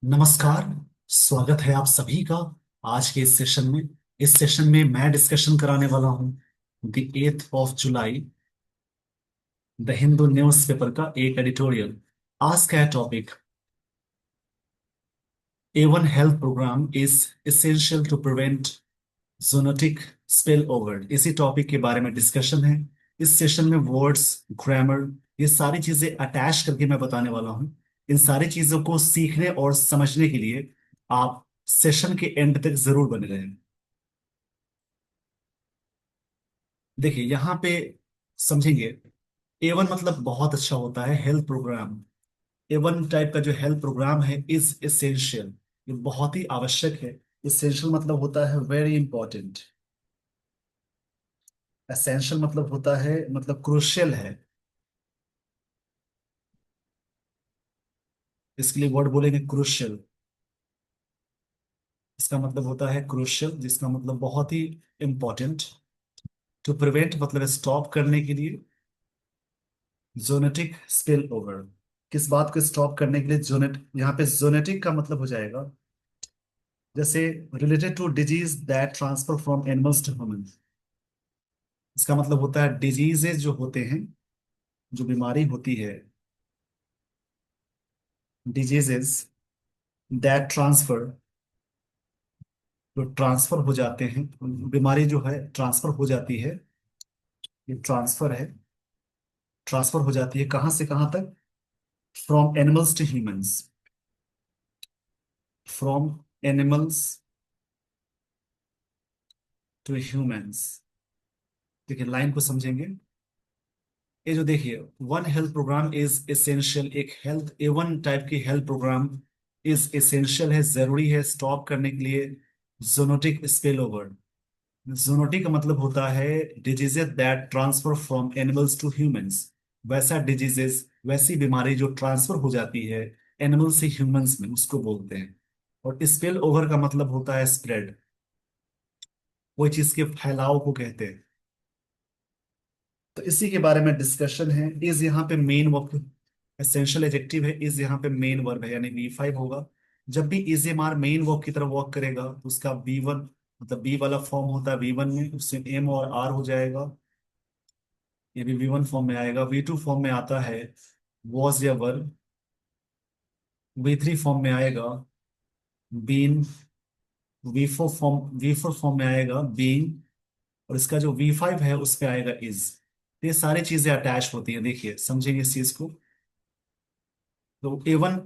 नमस्कार। स्वागत है आप सभी का आज के इस सेशन में मैं डिस्कशन कराने वाला हूं the 8th of July the Hindu newspaper का एक एडिटोरियल। आज का topic A1 health programme is essential to prevent zoonotic spill over. इसी टॉपिक के बारे में डिस्कशन है। इस सेशन में वर्ड्स, ग्रामर, ये सारी चीजें अटैच करके मैं बताने वाला हूं। इन सारी चीजों को सीखने और समझने के लिए आप सेशन के एंड तक जरूर बने रहें। देखिए यहाँ पे समझेंगे। A1 मतलब बहुत अच्छा होता है हेल्थ प्रोग्राम। A1 टाइप का जो हेल्थ प्रोग्राम है इज एसेंशियल, ये बहुत ही आवश्यक है। एसेंशियल मतलब होता है वेरी इंपॉर्टेंट। एसेंशियल मतलब होता है मतलब क्रूशियल है। इसके लिए वर्ड बोलेंगे क्रूशियल। इसका मतलब होता है क्रूशियल, जिसका मतलब बहुत ही इंपॉर्टेंट। टू प्रिवेंट मतलब स्टॉप करने के लिए। जोनेटिक स्पिल ओवर, किस बात को स्टॉप करने के लिए जोनेट, यहाँ पे जोनेटिक का मतलब हो जाएगा जैसे related to disease that transfer from animals to humans. इसका मतलब होता है डिजीजेज जो होते हैं, जो बीमारी होती है, डिजीजेस दैट ट्रांसफर, जो ट्रांसफर हो जाते हैं, बीमारी जो है ट्रांसफर हो जाती है। ये ट्रांसफर है, ट्रांसफर हो जाती है कहाँ से कहाँ तक? From animals to humans. From animals to humans. देखिए लाइन को समझेंगे। ये जो देखिए, one health programme is essential, एक हेल्थ A1 टाइप की हेल्थ प्रोग्राम इज एसेंशियल है, जरूरी है स्टॉप करने के लिए जोनोटिक स्पिल ओवर। जोनोटिक का मतलब होता है diseases that transfer from animals to humans. वैसा डिजीजेस, वैसी बीमारी जो ट्रांसफर हो जाती है एनिमल से ह्यूमंस में, उसको बोलते हैं। और स्पिल ओवर का मतलब होता है स्प्रेड, कोई चीज के फैलाव को कहते हैं। तो इसी के बारे में डिस्कशन है। इज यहाँ पे मेन वर्ब, एसेंशियल एडजेक्टिव है। इज यहाँ पे मेन वर्ब है, यानी V5 होगा। जब भी is am are main verb की तरफ वर्क करेगा तो उसका V1 मतलब बी वाला फॉर्म होता है V1 में, उससे एम और आर हो जाएगा। ये भी V1 फॉर्म में आएगा। V2 फॉर्म में आता है वॉज या वर। V3 फॉर्म में आएगा बीन। V4 फॉर्म में आएगा बीन। और इसका जो V5 है उस पे आएगा इज। ये सारी चीजें अटैच होती हैं, देखिए समझेंगे इस चीज को। तो A1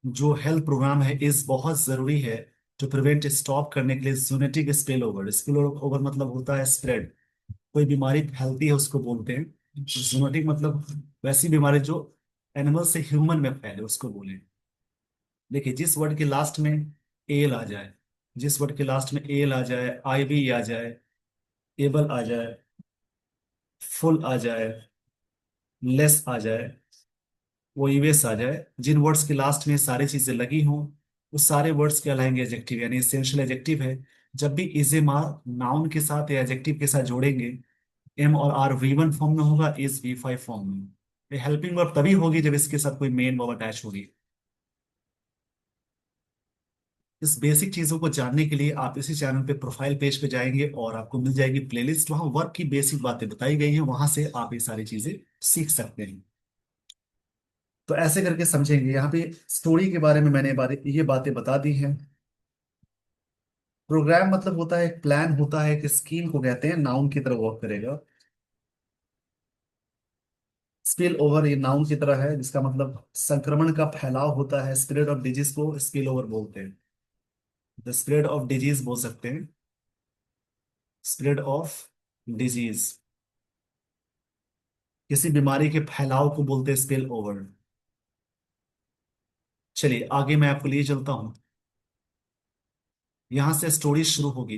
जो हेल्थ प्रोग्राम है इस बहुत जरूरी है टू प्रिवेंट, स्टॉप करने के लिए zoonotic spill over. Spill over मतलब होता है स्प्रेड, कोई बीमारी फैलती है उसको बोलते हैं। जूनेटिक मतलब वैसी बीमारी जो एनिमल से ह्यूमन में फैले उसको बोले। देखिए जिस वर्ड के लास्ट में एल आ जाए, जिस वर्ड के लास्ट में एल आ जाए, आई बी आ जाए, एबल आ जाए, फुल आ जाए, लेस आ जाए, वो यूएस आ जाए, जिन वर्ड्स के लास्ट में सारी चीजें लगी हों, उस सारे वर्ड्स कहलाएंगे एडजेक्टिव, यानी एसेंशियल एडजेक्टिव है। जब भी इज एम आर नाउन के साथ या एडजेक्टिव के साथ जोड़ेंगे, एम और आर V1 फॉर्म में होगा, इज V5 फॉर्म में। ये हेल्पिंग वर्ब तभी होगी जब इसके साथ कोई मेन वर्ब अटैच होगी। इस बेसिक चीजों को जानने के लिए आप इसी चैनल पे प्रोफाइल पेज पे जाएंगे और आपको मिल जाएगी प्लेलिस्ट, वहां वर्क की बेसिक बातें बताई गई हैं, वहां से आप ये सारी चीजें सीख सकते हैं। तो ऐसे करके समझेंगे। यहाँ पे स्टोरी के बारे में मैंने ये बातें बता दी हैं। प्रोग्राम मतलब होता है एक प्लान होता है, एक स्कीम को कहते हैं, नाउन की तरह वर्क करेगा। स्पिल ओवर ये नाउन की तरह है, जिसका मतलब संक्रमण का फैलाव होता है। स्प्रेड ऑफ डिजीज को स्पिल ओवर बोलते हैं। द स्प्रेड ऑफ डिजीज बोल सकते हैं, स्प्रेड ऑफ डिजीज। किसी बीमारी के फैलाव को बोलते हैं स्पिल ओवर। चलिए आगे मैं आपको लिए चलता हूं। यहां से स्टोरी शुरू होगी।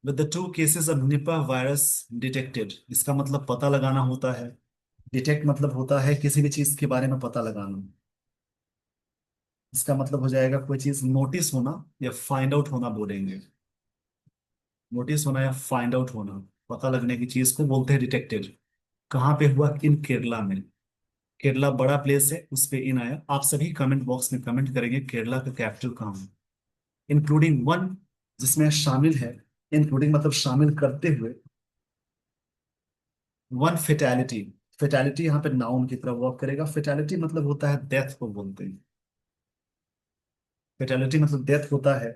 With the 2 cases of Nipah virus detected, इसका मतलब पता लगाना होता है। डिटेक्ट मतलब होता है किसी भी चीज के बारे में पता लगाना। इसका मतलब हो जाएगा कोई चीज नोटिस होना या फाइंड आउट होना बोलेंगे। नोटिस होना या फाइंड आउट होना, पता लगने की चीज को बोलते हैं डिटेक्टेड। कहाँ पे हुआ? इन केरला में। केरला बड़ा प्लेस है, उस पे इन आया। आप सभी कमेंट बॉक्स में कमेंट करेंगे केरला का कैपिटल कहाँ है, इंक्लूडिंग वन, जिसमें शामिल है, इंक्लूडिंग मतलब शामिल करते हुए वन फेटैलिटी। फेटैलिटी यहाँ पे नाउन की तरफ वर्क करेगा। फेटैलिटी मतलब होता है डेथ को बोलते हैं। फेटैलिटी मतलब डेथ होता है।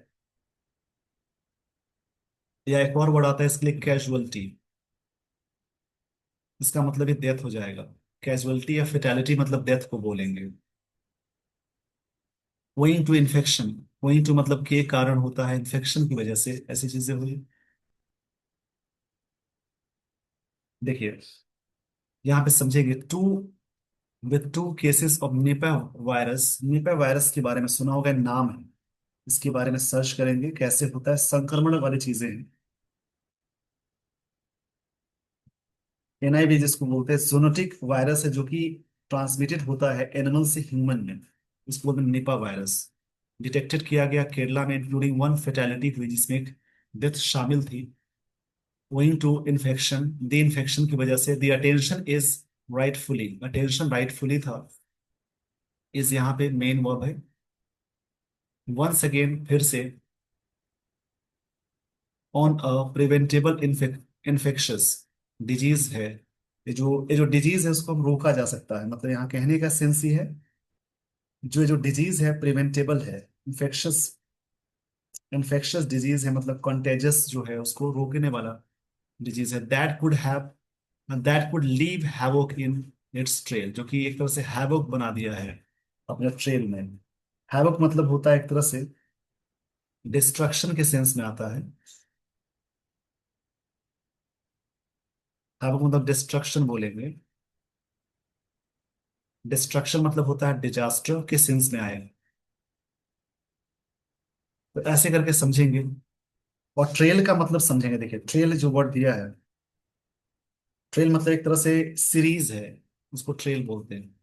या एक और वर्ड आता है इसके लिए, कैजुअलिटी। इसका मतलब ये डेथ हो जाएगा। कैजुअलिटी या फेटैलिटी मतलब डेथ को बोलेंगे। Going to infection, going to मतलब के कारण होता है, इन्फेक्शन की वजह से ऐसी चीजें हुई। देखिए यहाँ पे समझेंगे, to with two cases of Nipah virus. Nipah virus के बारे में सुना होगा, नाम है, इसके बारे में सर्च करेंगे कैसे होता है, संक्रमण वाली चीजें हैं। एनआईवी जिसको बोलते हैं, जोनोटिक वायरस है, जो कि ट्रांसमिटेड होता है एनिमल से ह्यूमन में, इसको बोलते हैं निपा वायरस। डिटेक्टेड किया गया केरला में, इंक्लूडिंग वन फेटेलिटी हुई जिसमें एक डेथ शामिल थी। Going to infection, the infection की वजह से, the attention is rightfully, attention rightfully था, इज यहाँ पे मेन वर्ब है। वंस अगेन फिर से, on a preventable infectious disease है। ये जो डिजीज है उसको हम रोका जा सकता है, मतलब यहाँ कहने का सेंस ही है, जो डिजीज है प्रिवेंटेबल है। इन्फेक्शस, इन्फेक्शस डिजीज है मतलब कंटेजस जो है उसको रोकने वाला डिजीज है। That could leave havoc in its trail, जो कि एक तरह से हैवोक बना दिया है अपने ट्रेल में। हैवोक मतलब होता है एक तरह से डिस्ट्रक्शन के सेंस में आता है। हैवोक मतलब डिस्ट्रक्शन बोलेंगे। डिस्ट्रक्शन मतलब होता है डिजास्टर के सेंस में आए। तो ऐसे करके समझेंगे। और ट्रेल का मतलब समझेंगे। देखिए ट्रेल जो वर्ड दिया है, ट्रेल मतलब एक तरह से सीरीज है, उसको ट्रेल बोलते हैं।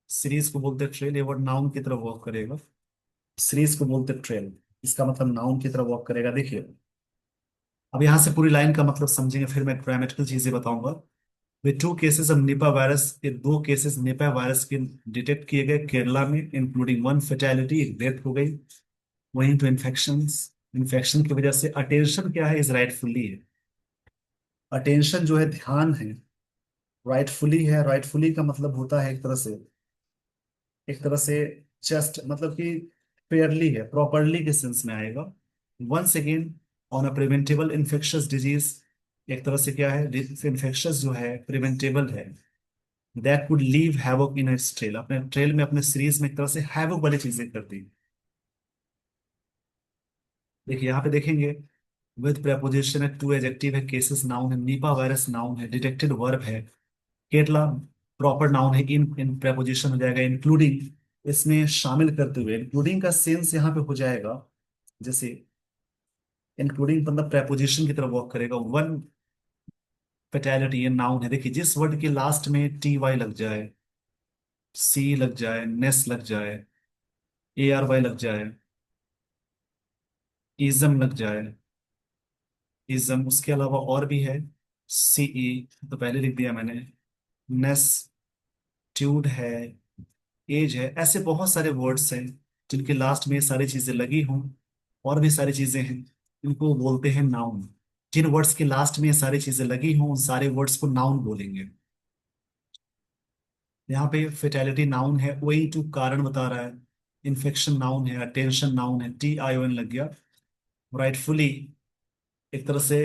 सीरीज को बोलते हैं ट्रेल, ये वर्ड नाउन की तरफ वर्क करेगा। सीरीज को बोलते हैं ट्रेल, इसका मतलब नाउन की तरफ वर्क करेगा। देखिए अब यहां से पूरी लाइन का मतलब समझेंगे, फिर मैं ग्रामेटिकल चीजें बताऊंगा। Way two cases of Nipah virus, ये दो केसेस निपा वायरस के डिटेक्ट किए गए केरला में, इंक्लूडिंग वन फेटेलिटी, एक डेथ हो गई। वहीं तो इन्फेक्शंस, इन्फेक्शन की वजह से अटेंशन क्या है, इज राइटफुली है। अटेंशन जो है ध्यान है, राइटफुली है। राइटफुली का मतलब होता है एक तरह से जस्ट मतलब कि फेयरली है, प्रॉपरली के सेंस में आएगा। Once again, on a preventable infectious disease, एक तरह से क्या है, इन्फेक्शियस जो है प्रिवेंटेबल है। That could leave havoc in its trail, अपने ट्रेल में, अपने सीरीज में एक तरह से हैवोक वाली चीजें कर दी। देखिए यहाँ पे देखेंगे, विद प्रेपोजिशन है, टू एडजेक्टिव है, केसेस नाउन है, नीपा वायरस नाउन है, डिटेक्टेड वर्ब है, केरला प्रॉपर नाउन है, इन इन प्रेपोजिशन हो जाएगा, इंक्लूडिंग इसमें शामिल करते हुए। इंक्लूडिंग का सेंस यहाँ पे हो जाएगा, जैसे इंक्लूडिंग मतलब प्रेपोजिशन की तरफ वर्क करेगा। वन फेटेलिटी, ये नाउन है। देखिए जिस वर्ड के लास्ट में टी वाई लग जाए, सी लग जाए, नेस लग जाए, ए आर वाई लग जाए, इजम लग जाए, इजम, उसके अलावा और भी है, सीई तो पहले लिख दिया मैंने, नेस, ट्यूड है, एज है, ऐसे बहुत सारे वर्ड्स हैं जिनके लास्ट में ये सारी चीजें लगी हों, और भी सारी चीजें हैं, इनको बोलते हैं नाउन। जिन वर्ड्स के लास्ट में ये सारी चीजें लगी हों, उन सारे वर्ड्स को नाउन बोलेंगे। यहाँ पे फेटेलिटी नाउन है, वही टू कारण बता रहा है, इन्फेक्शन नाउन है, अटेंशन नाउन है, टी आई ओ एन लग गया, राइटफुली एक तरह से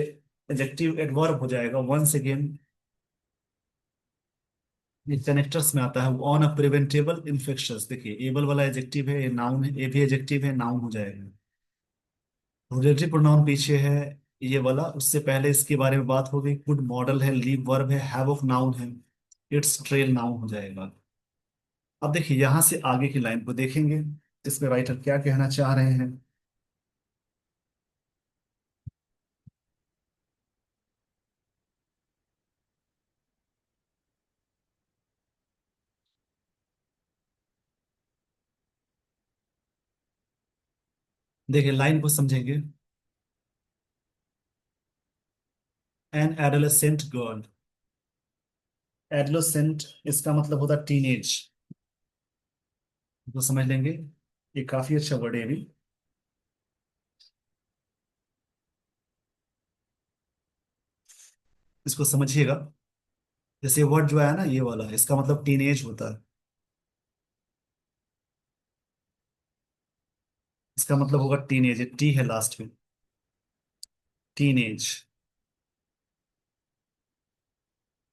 एडजेक्टिव एडवर्ब हो जाएगा। वंस अगेन ये कनेक्टर्स में आता है, ऑन अ प्रिवेंटेबल इन्फेक्शंस। देखिए एबल वाला एडजेक्टिव है, ये नाउन है, ए भी एडजेक्टिव है, नाउन हो जाएगा। रिलेटिव प्रोनाउन पीछे है ये वाला, उससे पहले इसके बारे में बात हो गई। गुड मॉडल है, लीव वर्ब है, हैव ऑफ नाउन है, इट्स ट्रेल नाउन हो जाएगा। अब देखिए यहां से आगे की लाइन को देखेंगे, इसमें राइटर क्या कहना चाह रहे हैं। देखिए लाइन को समझेंगे। एन एडोलेसेंट गर्ल, एडोलेसेंट इसका मतलब होता है टीनेज, तो समझ लेंगे। ये काफी अच्छा वर्ड है अभी। इसको समझिएगा। जैसे वर्ड जो है ना ये वाला, इसका मतलब टीनेज होता है। इसका मतलब होगा टीनेज, टी है लास्ट में। टीनेज,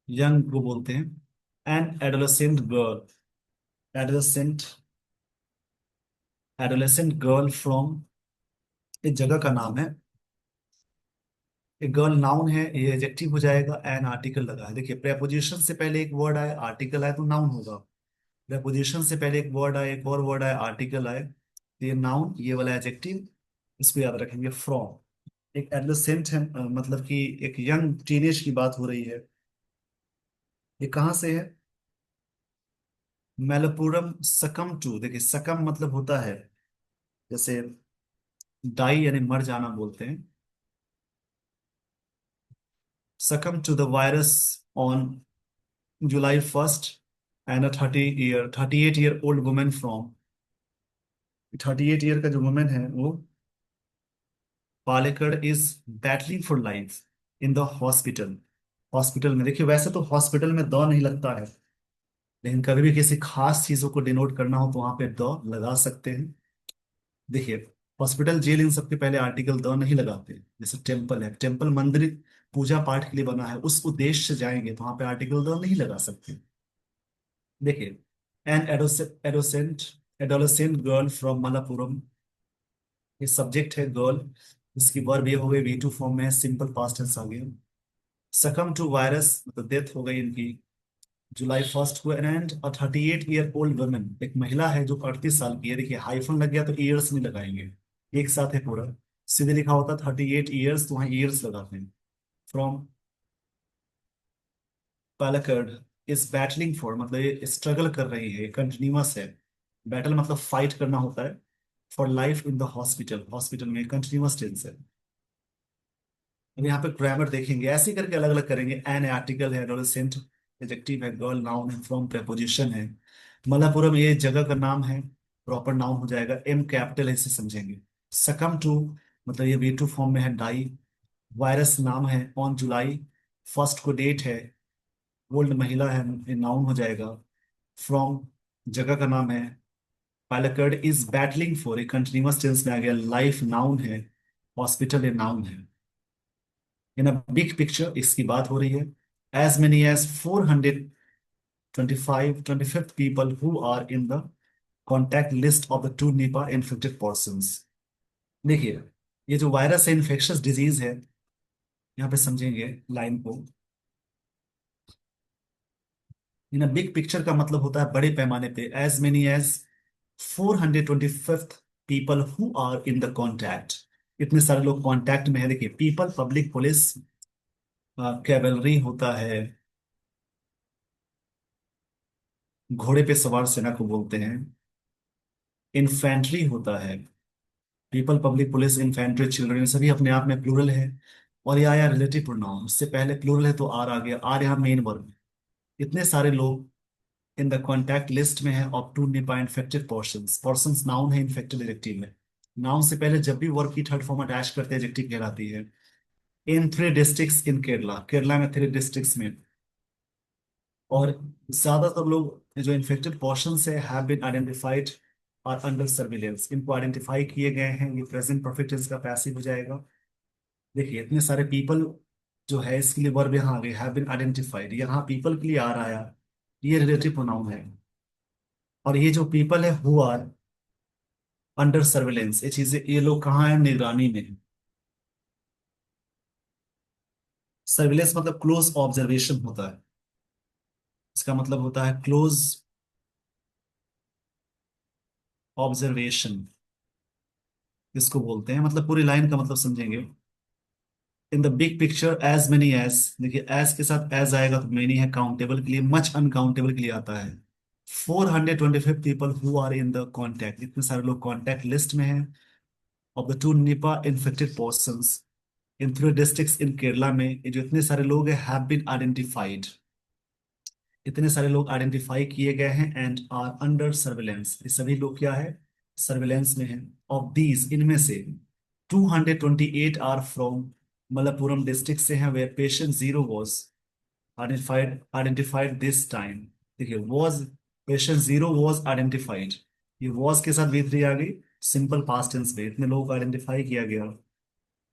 यंग को बोलते हैं। An adolescent girl, adolescent, adolescent girl from, एक जगह का नाम है। एक गर्ल नाउन है, ये एडजेक्टिव हो जाएगा। एन आर्टिकल लगा है, देखिए प्रेपोजिशन से पहले एक वर्ड आए, आर्टिकल आए तो नाउन होगा। प्रेपोजिशन से पहले एक वर्ड आए, एक और वर्ड आए, आर्टिकल आए, तो ये नाउन, ये वाला एडजेक्टिव। इसको याद रखेंगे, फ्रॉम। एक एडोलेसेंट है, मतलब कि एक यंग टीनेज की बात हो रही है। ये कहाँ से है? मेलपुरम सकम टू, देखिए सकम मतलब होता है जैसे डाई यानी मर जाना बोलते हैं। Succumb to the virus on July 1st, and a 38 year old women from, 38 year का जो वुमेन है वो Palakkad is battling for life in the hospital. Hospital में, देखिए वैसे तो हॉस्पिटल में द नहीं लगता है, लेकिन कभी भी किसी खास चीजों को डिनोट करना हो तो वहां पे द लगा सकते हैं। देखिए हॉस्पिटल, जेल, इन सबके पहले आर्टिकल द नहीं लगाते। जैसे टेम्पल है, टेम्पल मंदिर पूजा पाठ के लिए बना है, उस उद्देश्य से जाएंगे तो वहां पे आर्टिकल द नहीं लगा सकते। देखिए an adolescent, adolescent girl from Malappuram, ये सब्जेक्ट है गर्ल। इसकी वर्ब ये हो गई, वी टू फॉर्म में सिंपल पास्ट टेंस आ गया। सकम टू वायरस, मतलब डेथ हो गई इनकी July 1st को। And a 38 year old women, एक महिला है जो 38 साल की है। देखिए हाइफन लग गया तो ईयर्स नहीं लगाएंगे, एक साथ है पूरा। सीधे लिखा होता 38 ईयर्स, तो वहाँ ईयर्स लगाते हैं। From Palakkad is battling for, मतलब ये स्ट्रगल कर रही है, कंटिन्यूअस है। बैटल मतलब फाइट करना होता है। For life in the hospital, hospital में कंटिन्यूअस टेंस है। अब यहाँ पे ग्रामर देखेंगे, ऐसे ही करके अलग अलग करेंगे। एन आर्टिकल है, एडोलेसेंट एडजेक्टिव है, गर्ल नाउन है, फ्रॉम प्रेपोजिशन है। मलापुरम ये जगह का नाम है, प्रॉपर नाउन हो जाएगा। एम कैपिटल है, इसे समझेंगे। सकम टू मतलब ये वी टू फॉर्म में है, डाई। वायरस नाम है, ऑन July 1st को डेट है। ओल्ड महिला है, ये नाउन हो जाएगा। फ्रॉम जगह का नाम है। पालक्कड़ इज बैटलिंग फॉर, एक कंटिन्यूअस टेंस में आ गया। लाइफ नाउन है, हॉस्पिटल ये नाउन है। इन अ बिग पिक्चर इसकी बात हो रही है। As many as 425 people who are in the contact list of the two Nipah infected persons. देखिए ये जो वायरस है, इन्फेक्शियस डिजीज है। यहाँ पे समझेंगे लाइन को। इन अ बिग पिक्चर का मतलब होता है बड़े पैमाने पे। As many as 425 people who are in the contact, इतने सारे लोग कॉन्टैक्ट में है। देखिए पीपल, पब्लिक, पुलिस, कैवलरी होता है, घोड़े पे सवार सेना को बोलते हैं। इन्फेंट्री होता है, people, public, police, infantry, children, सभी अपने आप में प्लूरल है। और ये आया रिलेटिव प्रोनाउन, उससे पहले प्लूरल है तो आर आ गया। आर यहाँ मेन वर्ब है। इतने सारे लोग इन द कॉन्टैक्ट लिस्ट में है of two Nipah infected persons. Persons noun है, इन्फेक्टेड एडजेक्टिव में। नाउन से पहले जब भी वर्ब की थर्ड फॉर्म अटैच करते हैं एडजेक्टिव कहलाती है। इन 3 डिस्ट्रिक्ट्स इन केरला, केरला में 3 डिस्ट्रिक्ट्स में। और ज्यादातर लोग जो इन्फेक्टेड पर्सन्स है हैव बीन आइडेंटिफाइड और अंडर सर्विलेंस, इनको आइडेंटिफाई किए गए हैं। ये प्रेजेंट परफेक्ट टेंस का पैसिव हो जाएगा। देखिए इतने सारे पीपल जो है, इसके लिए वर्ब यहाँ आ गए, हैव बीन आइडेंटिफाइड, यहाँ पीपल के लिए आ रहा है। ये रिलेटिव प्रोनाउन है। और ये जो पीपल है हु आर अंडर सर्विलेंस, ये चीजें, ये लोग कहाँ हैं? निगरानी में। सर्विलेंस मतलब क्लोज ऑब्जर्वेशन होता है। इसका मतलब होता है क्लोज ऑब्जर्वेशन, इसको बोलते हैं। मतलब पूरी लाइन का मतलब समझेंगे। In the big picture as many as, देखिए एज के साथ एज आएगा तो मेनी है, काउंटेबल के लिए, मच अनकाउंटेबल के लिए आता है। 425 people who are in the contact, इतने सारे लोग कॉन्टैक्ट लिस्ट में हैं of the two Nipah infected persons in 3 districts in Kerala में। ये जो इतने सारे लोग हैं हैव बीन आइडेंटिफाइड, इतने सारे लोग आइडेंटिफाई किए गए हैं एंड आर अंडर सर्विलेंस, ये सभी लोग क्या है, सर्विलेंस में हैं। ऑफ दीज, इनमें से 228 आर फ्रॉम मलप्पुरम डिस्ट्रिक्ट से हैं, where patient zero was identified this time. देखिए was, patient zero was identified, ये वॉज के साथ V3 आ गई, सिंपल पास्ट टेंस में इतने लोगों को आइडेंटिफाई किया गया।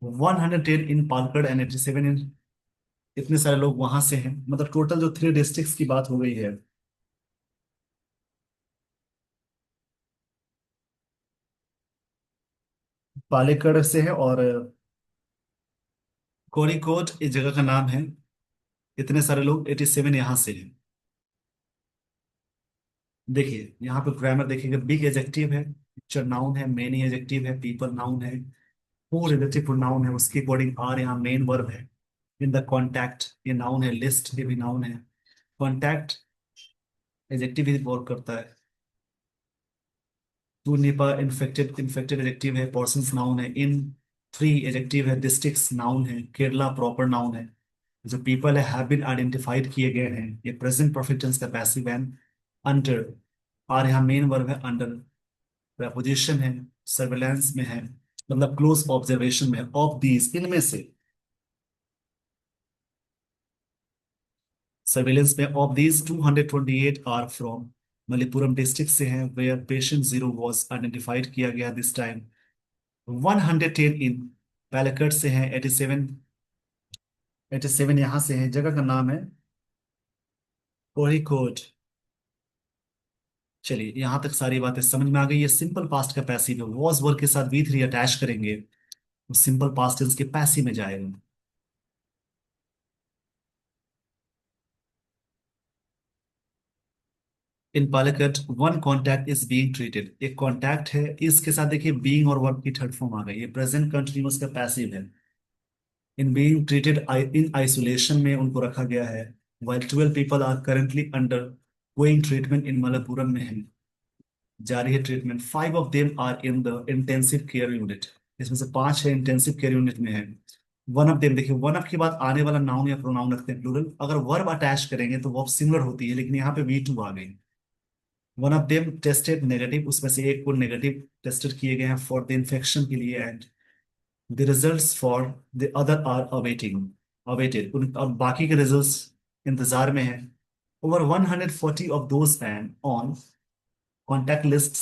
110 इन पालक्कड़ एंड 87 इन, इतने सारे लोग वहां से हैं, मतलब टोटल जो 3 डिस्ट्रिक्ट्स की बात हो गई है। पालेकड़ से है और कोरिकोड इस जगह का नाम है। इतने सारे लोग 87 यहाँ से हैं। देखिए यहाँ पे ग्रामर देखिएगा, बिग एडजेक्टिव है, पिक्चर नाउन है, मेनी एडजेक्टिव है, पीपल नाउन है, हु रिलेटिव प्रोनाउन है, उसके अकॉर्डिंग आर यहाँ मेन वर्ब है। इन द कॉन्टैक्ट ये नाउन है, लिस्ट ये भी नाउन है। कॉन्टैक्ट एडजेक्टिव ही वर्क करता है। Two Nipah infected, infected adjective है, पर्सन्स नाउन है। इन थ्री एडजेक्टिव है, डिस्ट्रिक्ट्स नाउन है, केरला प्रॉपर नाउन है। जो पीपल है हैव बीन आइडेंटिफाइड किए गए हैं, ये प्रेजेंट परफेक्ट टेंस का पैसिव एंड अंडर, और यहाँ मेन वर्ब है अंडर, प्रपोजिशन है, सर्वेलेंस में है, मतलब क्लोज ऑब्जर्वेशन में है। ऑफ दीज, इनमें से, सर्वेलेंस में, of these 228 are from Malappuram district से हैं, where patient zero was identified किया गया दिस टाइम। 110 इन पैलेकट से हैं, 87, 87 यहाँ से हैं, जगह का नाम है कोझिकोड। चलिए यहाँ तक सारी बातें समझ में आ गई। ये सिंपल पास्ट का पैसिव है, वॉज वर्ब के साथ V3 अटैच करेंगे तो सिंपल पास्ट टेंस के पैसिव में जाएगा। In Palakkad one contact is being treated, एक कॉन्टैक्ट है, इसके साथ देखिए बीइंग और वर्ब की थर्ड फॉर्म आ गई, ये प्रेजेंट कंटिन्यूअस का पैसिव है। In being treated, in isolation में उनको रखा गया है। While 12 people are currently undergoing treatment in Malappuram में है, जारी है treatment. 5 of them are in the intensive care unit, इसमें से 5 है इंटेंसिव केयर यूनिट में है। वन ऑफ देम, देखिए वन ऑफ के बाद आने वाला नाउन या प्रोनाउन रखते हैं प्लूरल, अगर वर्ब अटैच करेंगे तो वर्ब सिंगुलर होती है, लेकिन यहाँ पे V2 आ गई। One of them tested negative, उसमें से एक को नेगेटिव टेस्टेड किए गए हैं फॉर द इन्फेक्शन के लिए, and the results for the other are awaiting, awaited उन, अब बाकी के रिजल्ट्स इंतजार में हैं। Over 140 of those and on contact list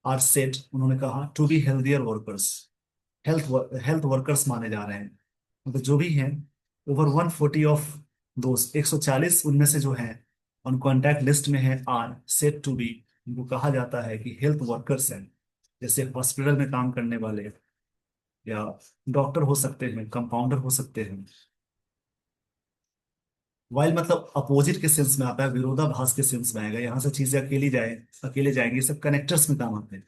are set, उन्होंने कहा to be healthier workers, health health workers माने जा रहे हैं, मतलब जो भी हैं। ओवर 140 ऑफ दोस्त, 140 उनमें से जो हैं ऑन कॉन्टैक्ट लिस्ट में है, आर सेट टू बी, उनको कहा जाता है कि हेल्थ वर्कर्स हैं, जैसे हॉस्पिटल में काम करने वाले, या डॉक्टर हो सकते हैं, कंपाउंडर हो सकते हैं। वाइल मतलब अपोजिट के सेंस में आता है, विरोधाभास के सेंस में आएगा, यहाँ से चीजें अकेली जाए, अकेले जाएंगी, सब कनेक्टर्स में काम आते हैं।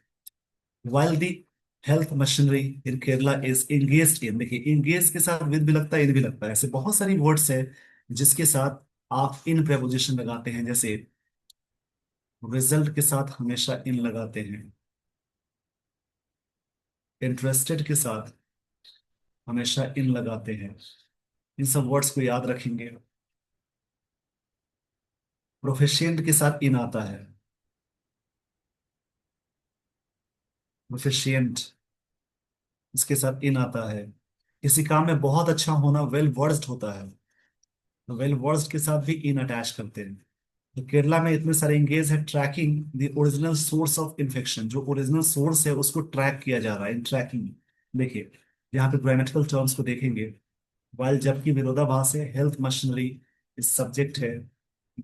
while the health machinery in Kerala is engaged in, देखिए engage के साथ with भी लगता है, in भी लगता है, ऐसे बहुत सारी वर्ड्स है जिसके साथ आप इन preposition लगाते हैं, जैसे रिजल्ट के साथ हमेशा इन लगाते हैं, इंटरेस्टेड के साथ हमेशा इन लगाते हैं, इन सब वर्ड्स को याद रखेंगे। प्रोफिशिएंट के साथ इन आता है, प्रोफिशिएंट, इसके साथ इन आता है। किसी काम में बहुत अच्छा होना वेल वर्स्ड होता है, तो वेल वर्स्ड के साथ भी इन अटैच करते हैं। तो केरला में इतने सारे इंगेज है, tracking the original source of infection, जो ओरिजिनल सोर्स है उसको ट्रैक किया जा रहा है, इन ट्रैकिंग। देखिए यहाँ पे ग्रामेटिकल टर्म्स को देखेंगे, वाइल जबकि विरोधाभास है, हेल्थ मशीनरी इस सब्जेक्ट है,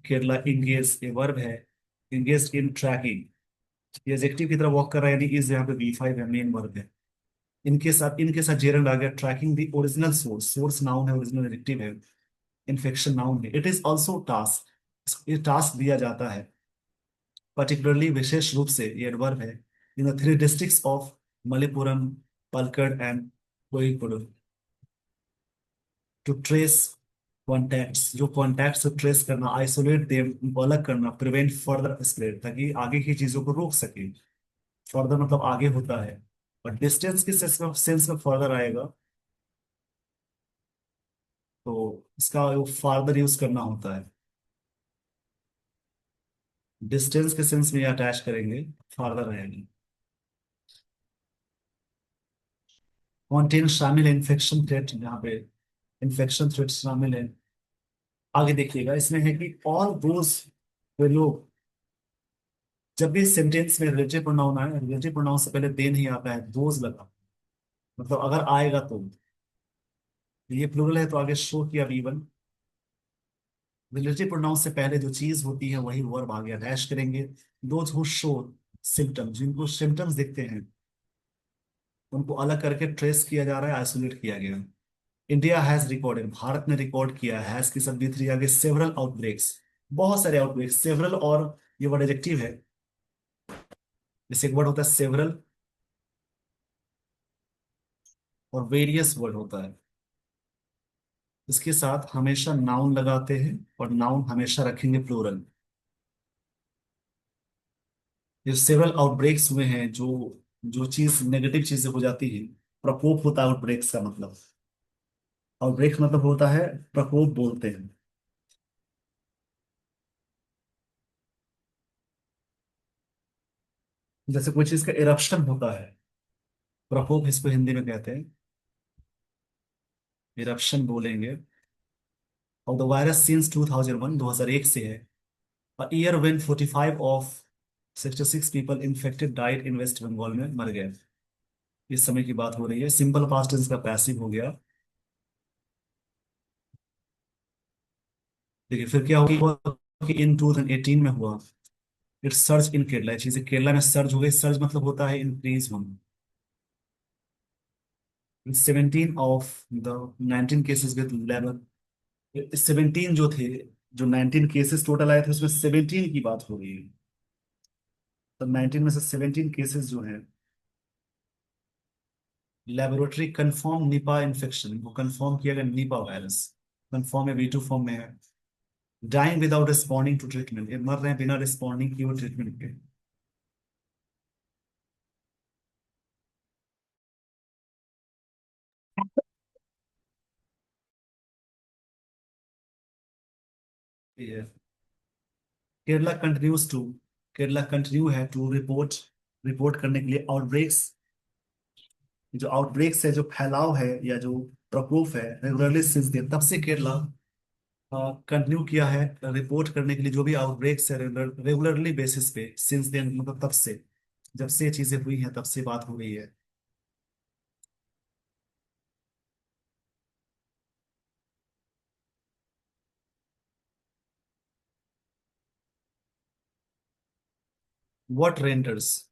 केरला इंगेज ये वर्ब है, इंगेज इन ट्रैकिंग ये एडजेक्टिव की तरह वर्क कर रहा है, यानी इज यहाँ पे V5 है, मेन वर्ब है। इनके साथ जेरंड आ गया, tracking the original source, source noun है, ओरिजिनल एडजेक्टिव है, इन्फेक्शन नाउन है। इट इज ऑल्सो टास्क, ये टास्क दिया जाता है, पर्टिकुलरली विशेष रूप से ये एडवर्ब है, in the 3 districts of Malappuram, Palakkad and Kozhikode, to trace contacts, जो कॉन्टैक्ट्स को ट्रेस करना, आइसोलेट देम, उनको अलग करना, प्रिवेंट फर्दर स्प्रेड, ताकि आगे की चीजों को रोक सके। फर्दर मतलब आगे होता है, और डिस्टेंस के सेंस में फर्दर आएगा, तो इसका फार्दर यूज करना होता है। डिस्टेंस के सेंस में अटैच करेंगे, फार्दर रहेंगे। कॉन्टेन शामिल है इन्फेक्शन थ्रेट, यहाँ पे इन्फेक्शन थ्रेट शामिल है। आगे देखिएगा, इसमें है कि ऑल दोज लोग, जब भी सेंटेंस में रिलेटिव प्रोनाउन आए, रिलेटिव प्रोनाउन से पहले दे नहीं आता है, दोज लगा, मतलब अगर आएगा तो। ये प्लूरल है तो आगे शो किया V1। रिलेटिव प्रोनाउन से पहले जो चीज होती है वही वर्ब आगे अटैच करेंगे। दोज हु शो सिम्टम्स, जिनको सिम्टम्स दिखते हैं उनको अलग करके ट्रेस किया जा रहा है, आइसोलेट किया गया। इंडिया हैज रिकॉर्डेड, भारत ने रिकॉर्ड किया, हैज की सब थ्री आगे, सेवरल आउटब्रेक्स, बहुत सारे आउटब्रेक्स। सेवरल और ये वर्ड एडजेक्टिव है, जैसे एक वर्ड होता है सेवरल और वेरियस वर्ड होता है। इसके साथ हमेशा नाउन लगाते हैं और नाउन हमेशा रखेंगे प्लूरल। ये सेवरल आउटब्रेक्स हुए हैं, जो जो चीज नेगेटिव चीजें हो जाती है, प्रकोप होता है आउटब्रेक्स का मतलब। आउटब्रेक मतलब होता है प्रकोप बोलते हैं। जैसे कोई चीज का इरप्शन होता है, प्रकोप इसको हिंदी में कहते हैं, इरप्शन बोलेंगे। और द वायरस सिंस 2001, 2001 से है। A year when 45 of 66 people infected died in West Bengal, में मर गए। इस समय की बात हो रही है, सिंपल पास्ट टेंस का पैसिव हो गया। देखिए फिर क्या हुआ कि इन 2018 में हुआ, इट सर्ज इन केरला, चीजें केरला में सर्ज हो गई। सर्ज मतलब होता है इंक्रीज होना। 17 of the 19 cases with labour, 17 जो थे, जो 19 केसेस टोटल आए थे उसमें 17 की बात हो रही है। तो 19 में से 17 केसेस जो हैं, लेबोरेटरी कंफर्म निपा इन्फेक्शन, वो कंफर्म किया गया निपा वायरस, कंफर्म है, V2 फॉर्म में है। Dying without responding to treatment, ये मर रहे हैं बिना रिस्पॉन्डिंग की वो ट्रीटमेंट के। ये Kerala continues to, Kerala continue है टू रिपोर्ट, रिपोर्ट करने के लिए आउटब्रेक्स। जो आउटब्रेक्स है, जो फैलाव है या जो प्रकोप है, रेगुलरली सिंस दिन, तब से केरला कंटिन्यू किया है रिपोर्ट करने के लिए जो भी आउटब्रेक्स है, रेगुलरली बेसिस पे, सिंस देन मतलब तब से, जब से ये चीजें हुई हैं तब से बात हो रही है। What renders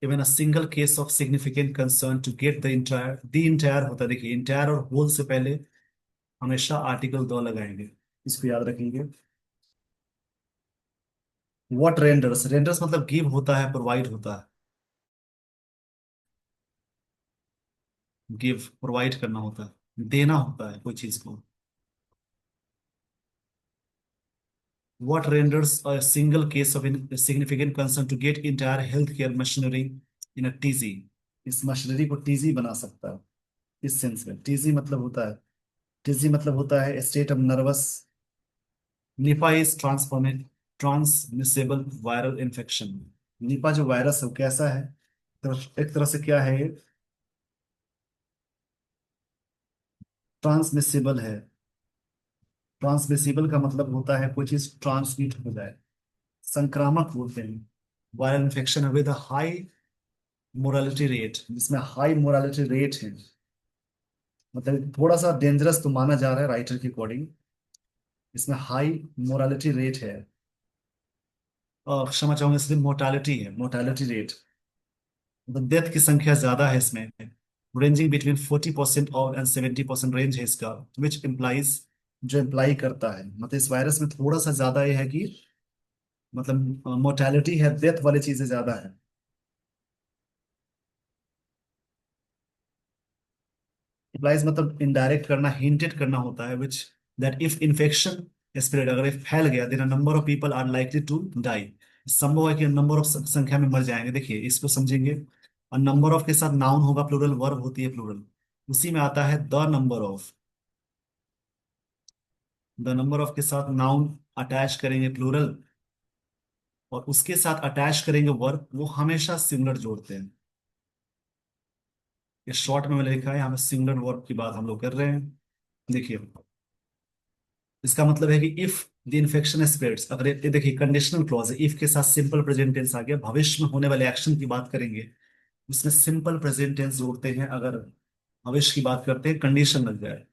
even a single case of significant concern to get the entire होता है, देखिए इंटायर और होल से पहले हमेशा आर्टिकल दो लगाएंगे, इसको याद रखेंगे। व्हाट रेंडर्स, रेंडर्स मतलब गिव होता है, प्रोवाइड होता है, गिव प्रोवाइड करना होता है, देना होता है कोई चीज को। What renders a single case of significant concern to get entire healthcare machinery in a TZ? इस मशीनरी को टीजी बना सकता है। इस सेंस में टीजी मतलब होता है, टीजी मतलब होता है state of nervous. Nipah is transmissible viral infection. Nipah जो वायरस है वो कैसा है, तो एक तरह से क्या है, ट्रांसमिसिबल है। ट्रांसमिसिबल का मतलब होता है कोई चीज ट्रांसमिट हो जाए, संक्रामक बोलते हैं। Viral infection with high morality rate, जिसमें हाई मोरालिटी रेट है, मतलब थोड़ा सा डेंजरस तो माना जा रहा है राइटर के अकॉर्डिंग। इसमें हाई मोरालिटी रेट है, और क्षमा चाहूंगा, सिर्फ मोर्टालिटी है, मोर्टालिटी रेट, मतलब डेथ की संख्या ज्यादा है इसमें, रेंजिंग बिटवीन 40% और एंड 70% रेंज है इसका, विच इम्प्लाइज, जो इम्प्लाई करता है, मतलब इस वायरस में थोड़ा सा ज्यादा ये है कि मतलब मोर्टेलिटी है, डेथ वाली चीजें ज्यादा है। इम्प्लाइज मतलब इनडायरेक्ट करना, हिंटेड करना होता है, which that if infection spread, अगर ये फैल गया, then number of people are likely to die, संभव है कि नंबर ऑफ संख्या में मर जाएंगे। देखिए इसको समझेंगे, और नंबर ऑफ के साथ नाउन होगा प्लूरल, वर्ब होती है प्लूरल, उसी में आता है the number of. The number of के साथ नाउन अटैच करेंगे प्लूरल, और उसके साथ अटैच करेंगे वर्ब, वो हमेशा सिंगुलर जोड़ते हैं। ये शॉर्ट में मैंने लिखा है, यहाँ पे सिंगुलर वर्ब की बात हम लोग कर रहे हैं। देखिए, इसका मतलब है कि इफ द इन्फेक्शन स्प्रेड्स, अगर ये देखिए कंडीशनल क्लॉज है, इफ के साथ सिंपल प्रेजेंट टेंस आ गया, भविष्य में होने वाले एक्शन की बात करेंगे, इसमें सिंपल प्रेजेंट टेंस जोड़ते हैं। अगर भविष्य की बात करते हैं, कंडीशन लग जाए।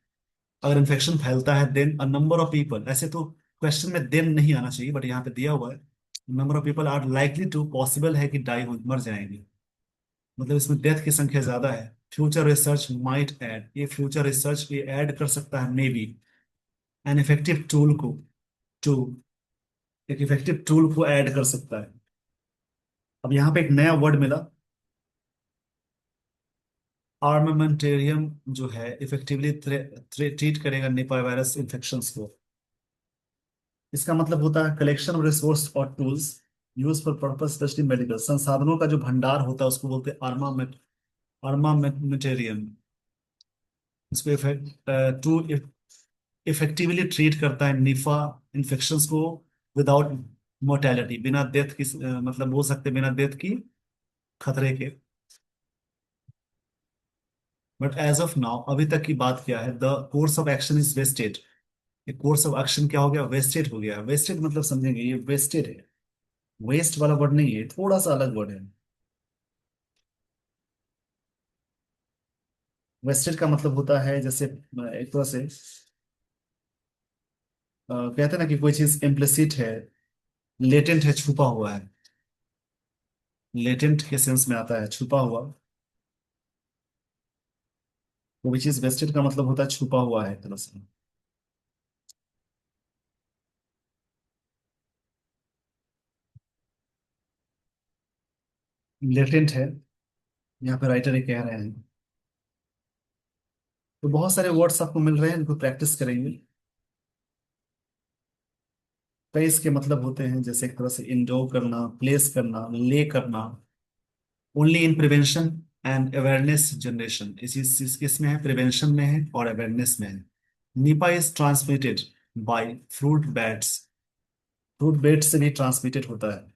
अगर इन्फेक्शन फैलता है, then a number of people, ऐसे तो क्वेश्चन में देन नहीं आना चाहिए, बट यहाँ पे दिया हुआ है, number of people are likely to, possible है कि डाई हो, मर जाएंगे, मतलब इसमें डेथ की संख्या ज्यादा है। फ्यूचर रिसर्च माइट ऐड, ये फ्यूचर रिसर्च ये ऐड कर सकता है, may B an effective tool को, टू एक इफेक्टिव टूल को ऐड कर सकता है। अब यहाँ पे एक नया वर्ड मिला, आर्मामेंटेरियम, जो है इफेक्टिवली ट्रीट करेगा निपा वायरस इन्फेक्शन को। इसका मतलब होता है कलेक्शन ऑफ रिसोर्स और tools use for purpose specially medical, संसाधनों का जो भंडार होता है उसको बोलते हैं आर्मामेंटेरियम। इसको टू इफेक्टिवली ट्रीट करता है निफा इन्फेक्शंस को विदाउट मोर्टेलिटी, बिना डेथ की, मतलब बोल सकते हैं बिना डेथ की खतरे के। बट एज ऑफ नाउ, अभी तक की बात क्या है, the course of action is wasted. ये कोर्स ऑफ एक्शन क्या हो गया, वेस्टेड हो गया। वेस्टेड मतलब समझेंगे, ये वेस्टेड है, वेस्ट वाला वर्ड नहीं है, थोड़ा सा अलग वर्ड है। वेस्टेड का मतलब होता है जैसे एक तरह से कहते हैं ना कि कोई चीज इम्प्लिसिट है, लेटेंट है, छुपा हुआ है, लेटेंट के सेंस में आता है, छुपा हुआ। वो चीज वेस्टेड का मतलब होता है छुपा हुआ है एक तरह से। लेटेंट है, यहाँ पे राइटर ये कह रहे हैं। तो बहुत सारे वर्ड्स आपको मिल रहे हैं, इनको प्रैक्टिस करेंगे। कई इसके मतलब होते हैं, जैसे एक तरह से इंडो करना, प्लेस करना, ले करना। Only in prevention and awareness generation, इसमें है, प्रिवेंशन में है और अवेयरनेस में है। Nipah is transmitted by fruit bats, fruit bat से भी ट्रांसमिटेड होता है।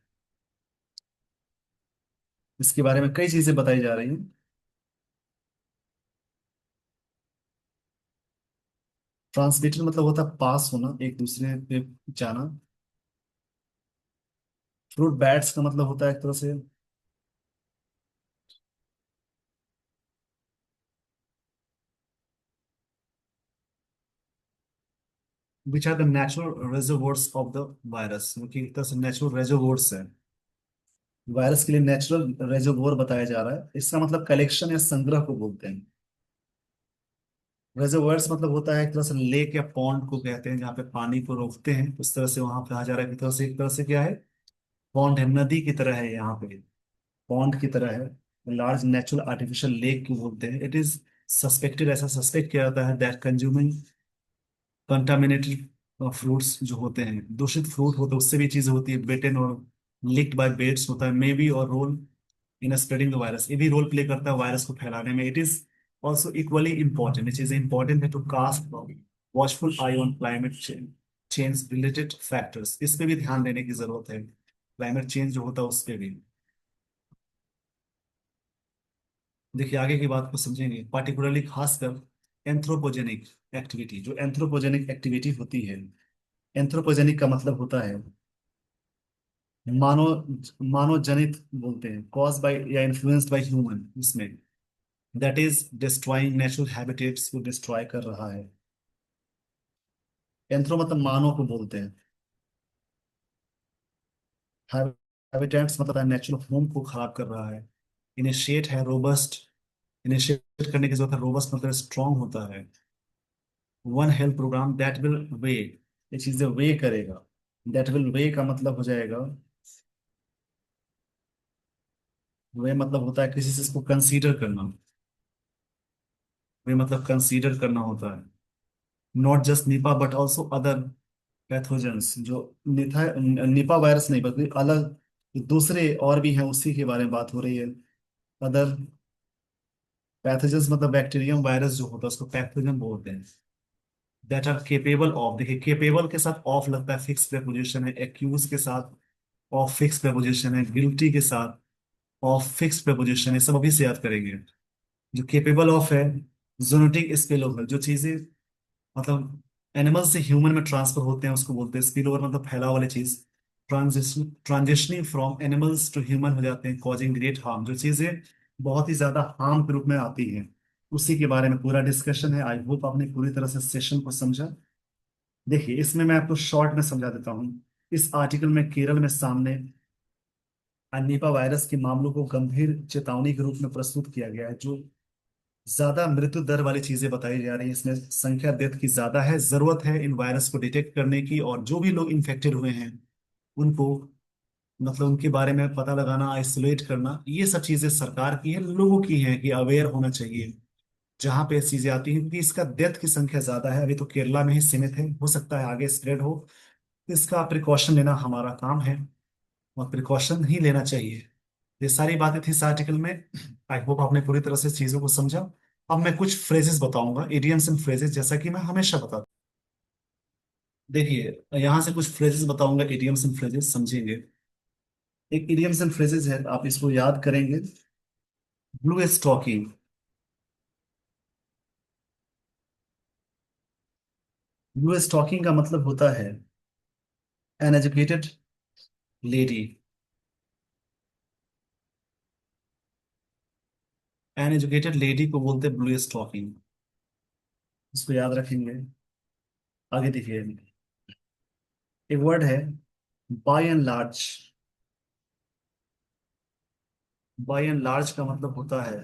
इसके बारे में कई चीजें बताई जा रही हैं। ट्रांसमिटेड मतलब होता है पास होना, एक दूसरे पे जाना। फ्रूट बैट्स का मतलब होता है एक तरह से which are the natural reservoirs of the virus, क्योंकि एक तरह से नेचुरल रिजर्वोयर्स है। वायरस के लिए नेचुरल रेजर्वोयर बताया जा रहा है, इसका मतलब कलेक्शन या संग्रह को बोलते हैं। रेजर्वोयर्स मतलब होता है एक तरह से लेक या पॉन्ड को कहते हैं, जहाँ पे पानी को रोकते हैं, उस तरह से वहां कहा जा रहा है, एक तरह से, एक तरह से क्या है, पॉन्ड है, नदी की तरह है यहाँ पे, पॉन्ड की तरह है। लार्ज नेचुरल आर्टिफिशियल लेक को बोलते हैं। इट इज सस्पेक्टेड, ऐसा सस्पेक्ट किया जाता है, दैट कंज्यूमिंग कंटामिनेटेड फ्रूट्स जो होते हैं, दूषित फ्रूट होते हैं, उससे भी चीजें होती है, बेटेन और लिक्ड बाय बेट्स होता है, मे बी और role in spreading the virus, ये भी रोल प्ले करता है वायरस को फैलाने में। It is also equally important, ये चीजें इंपॉर्टेंट है to cast watchful eye on climate change related factors, इस पे भी ध्यान देने की जरूरत है, क्लाइमेट चेंज जो होता है उस पे भी। देखिए आगे की बात को समझेंगे, पार्टिकुलरली खासकर एंथ्रोपोजेनिक एक्टिविटी, जो एंथ्रोपोजेनिक एक्टिविटी होती है। एंथ्रोपोजेनिक का मतलब होता है मानव, मानव जनित बोलते हैं, कॉज बाय या इन्फ्लुएंस्ड बाय ह्यूमन, इसमें that is destroying natural habitats को डिस्ट्रॉय कर रहा है। एंथ्रो मतलब मानव को बोलते हैं, हैबिटेट्स मतलब नेचुरल होम को खराब कर रहा है। इनिशिएट है रोबस्ट, इनिशिएट करने की जरूरत है, रोबस्ट मतलब स्ट्रांग होता है। One health programme that will way, ये चीजें वे करेगा। दैट विल वे का मतलब हो जाएगा, वे मतलब होता है किसी चीज को कंसीडर करना, वे मतलब कंसीडर करना होता है। Not just Nipah but also other pathogens, जो निथा निपा वायरस नहीं बल्कि अलग दूसरे और भी हैं, उसी के बारे में बात हो रही है। अदर पैथोजेंस मतलब बैक्टीरियम वायरस जो होता है उसको पैथोजन बोलते हैं। दैट आर केपेबल ऑफ, देखिए केपेबल के साथ ऑफ लगता है, फिक्स प्रेपोजिशन है। एक्यूज के साथ ऑफ फिक्स preposition है, गिल्टी के साथ ऑफ फिक्स preposition है, सब अभी से याद करेंगे। जो केपेबल ऑफ है, जोनोटिक स्पिल ओवर, जो चीजें मतलब एनिमल से ह्यूमन में ट्रांसफर होते हैं उसको बोलते हैं स्पिल ओवर, मतलब फैलाव वाली चीज। Transitioning from animals to human हो जाते हैं, कॉजिंग ग्रेट हार्म, जो चीजें बहुत ही ज्यादा हार्म के रूप में आती हैं, उसी के बारे में पूरा डिस्कशन है। आई होप आपने पूरी तरह से सेशन को समझा। देखिए इसमें मैं आपको शॉर्ट में समझा देता हूँ। इस आर्टिकल में केरल में सामने निपा वायरस के मामलों को गंभीर चेतावनी के रूप में प्रस्तुत किया गया है। जो ज्यादा मृत्यु दर वाली चीजें बताई जा रही है, इसमें संख्या डेथ की ज्यादा है, जरूरत है इन वायरस को डिटेक्ट करने की, और जो भी लोग इन्फेक्टेड हुए हैं उनको मतलब उनके बारे में पता लगाना, आइसोलेट करना, ये सब चीजें सरकार की है, लोगों की है कि अवेयर होना चाहिए जहां पे चीजें आती हैं, क्योंकि इसका डेथ की संख्या ज्यादा है। अभी तो केरला में ही सीमित है, हो सकता है आगे स्प्रेड हो। इसका प्रिकॉशन लेना हमारा काम है, और प्रिकॉशन ही लेना चाहिए। ये सारी बातें थी इस आर्टिकल में। आई होप आपने पूरी तरह से चीजों को समझा। अब मैं कुछ फ्रेजेस बताऊंगा, इडियम्स एंड फ्रेजेस, जैसा कि मैं हमेशा बताता। देखिए यहाँ से कुछ फ्रेजेस बताऊंगा, इडियम्स एंड फ्रेजेस समझेंगे। एक इडियम्स एंड फ्रेजेस है, आप इसको याद करेंगे। Blue stocking. ब्लू स्टॉकिंग का मतलब होता है an educated lady. An educated lady को बोलते हैं ब्लू स्टॉकिंग, इसको याद रखेंगे। आगे देखिए, एक वर्ड है by and large. By and large का मतलब होता है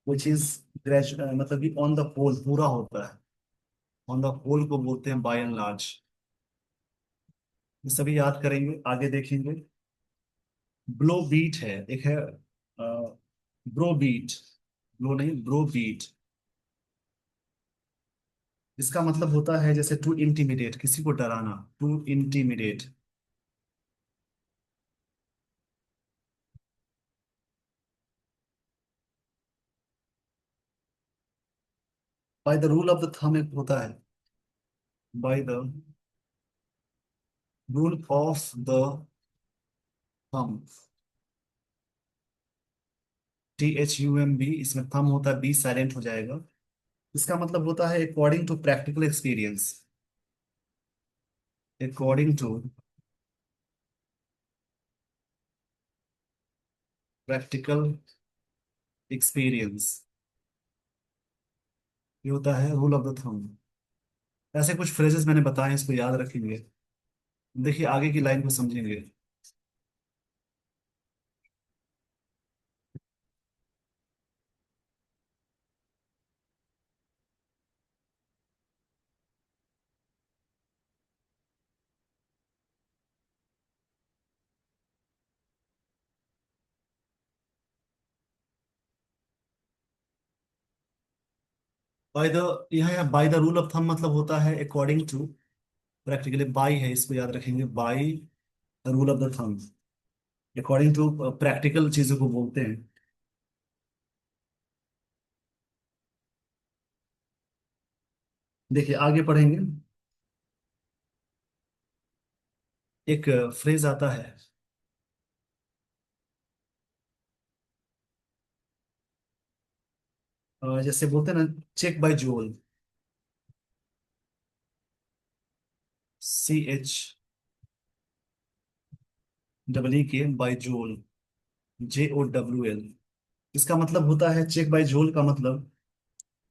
वो चीज मतलब कि ऑन द होल पूरा होता है। ऑन द होल को बोलते हैं बाय एंड लार्ज। ये सभी याद करेंगे, आगे देखेंगे। ब्लो बीट है, एक है ब्रो बीट। ब्लो नहीं, ब्रो बीट। इसका मतलब होता है जैसे टू इंटिमिडेट, किसी को डराना, to intimidate. By the rule of the thumb एक होता है, by the rule of the thumb. THUMB, इसमें थंब होता है, बी साइलेंट हो जाएगा। इसका मतलब होता है according to practical experience. According to practical experience, ये होता है रूल ऑफ द थंब। ऐसे कुछ फ्रेजेस मैंने बताए हैं, इसको याद रखेंगे। देखिए आगे की लाइन को समझेंगे। बाय द, यह bye the rule of thumb मतलब होता है अकॉर्डिंग टू प्रैक्टिकली। बाय है, इसको याद रखेंगे, by the rule of the thumb, according to practical चीजों को बोलते हैं। देखिए आगे पढ़ेंगे। एक फ्रेज आता है, जैसे बोलते हैं ना, चेक बाय जोल। CHEE बाय जोल, JOWL। इसका मतलब होता है, चेक बाय जोल का मतलब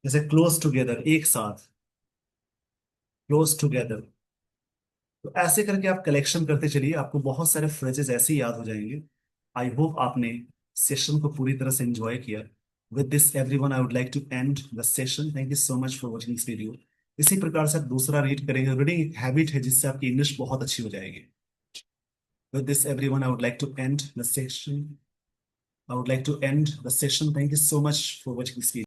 जैसे क्लोज टुगेदर, एक साथ, क्लोज टुगेदर। तो ऐसे करके आप कलेक्शन करते चलिए, आपको बहुत सारे फ्रेजेस ऐसे ही याद हो जाएंगे। आई होप आपने सेशन को पूरी तरह से एंजॉय किया। With this everyone, I would like to end the session. Thank you so much for watching this video. इसी प्रकार से आप दूसरा रीड करेंगे, रीडिंग एक हैबिट है जिससे आपकी इंग्लिश बहुत अच्छी हो जाएगी। With this everyone, I would like to end the session. I would like to end the session. Thank you so much for watching this video.